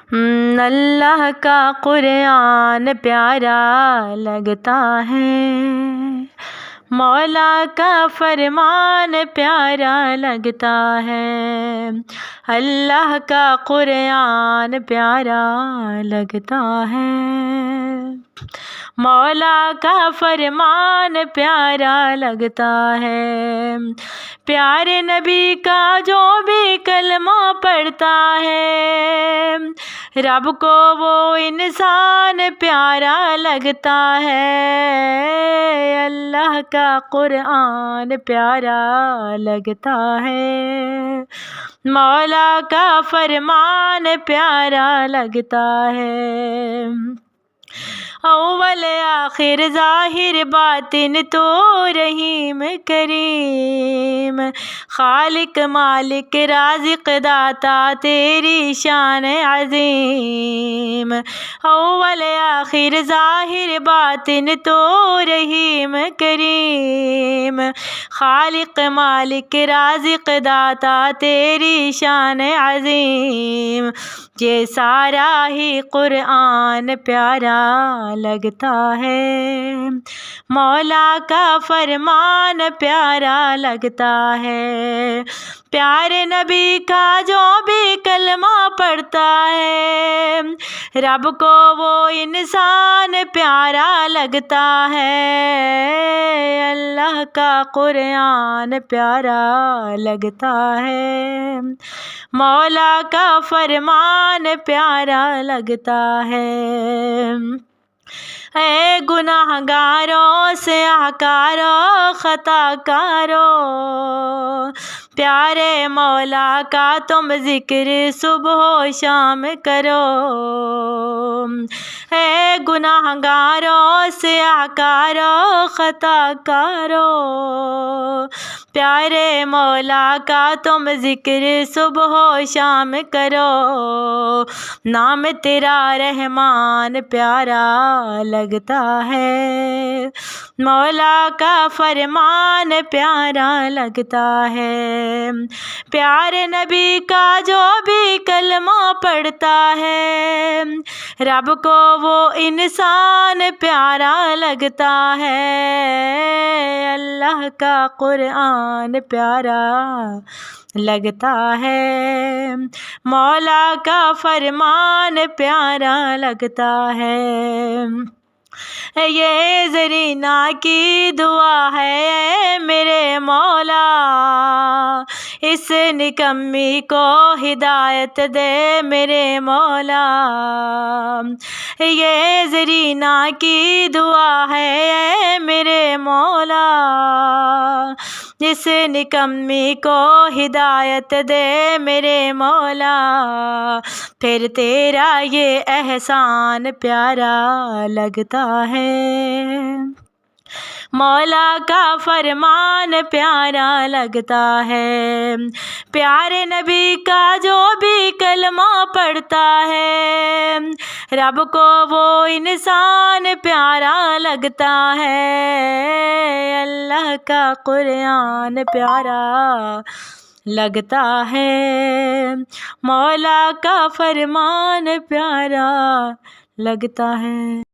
اللہ کا قرآن پیارا لگتا ہے، مولا کا فرمان پیارا لگتا ہے، اللہ کا قرآن پیارا لگتا ہے، مولا کا فرمان پیارا لگتا ہے، پیارے نبی کا جو بھی کلمہ پڑھتا ہے، رب کو وہ انسان پیارا لگتا ہے، اللہ کا قرآن پیارا لگتا ہے، مولا کا فرمان پیارا لگتا ہے، اول آخر ظاہر باطن تو رحیم کریم، خالق مالک رازق داتا تیری شان عظیم، اول آخر ظاہر باطن تو رحیم کریم، خالق مالک رازق داتا تیری شان عظیم، یہ سارا ہی قرآن پیارا لگتا ہے، مولا کا فرمان پیارا لگتا ہے، پیارے نبی کا جو بھی کلمہ پڑھتا ہے، رب کو وہ انسان پیارا لگتا ہے، اللہ کا قرآن پیارا لگتا ہے، مولا کا فرمان پیارا لگتا ہے، اے گناہ گاروں سیاہ کاروں خطا کاروں، پیارے مولا کا تم ذکر صبح و شام کرو، اے گناہ گاروں سیاہ کاروں خطا کاروں، پیارے مولا کا تم ذکر صبح و شام کرو، نام تیرا رحمان پیارا لگتا ہے، مولا کا فرمان پیارا لگتا ہے، پیارے نبی کا جو بھی کلمہ پڑھتا ہے، رب کو وہ انسان پیارا لگتا ہے، اللہ کا قرآن پیارا لگتا ہے، مولا کا فرمان پیارا لگتا ہے، یہ زرینہ کی دعا ہے میرے مولا، اس نکمی کو ہدایت دے میرے مولا، یہ زرینہ کی دعا ہے میرے مولا، اس نکمی کو ہدایت دے میرے مولا، پھر تیرا یہ احسان پیارا لگتا ہے، مولا کا فرمان پیارا لگتا ہے، پیارے نبی کا جو بھی کلمہ پڑھتا ہے، رب کو وہ انسان پیارا لگتا ہے، اللہ کا قرآن پیارا لگتا ہے، مولا کا فرمان پیارا لگتا ہے۔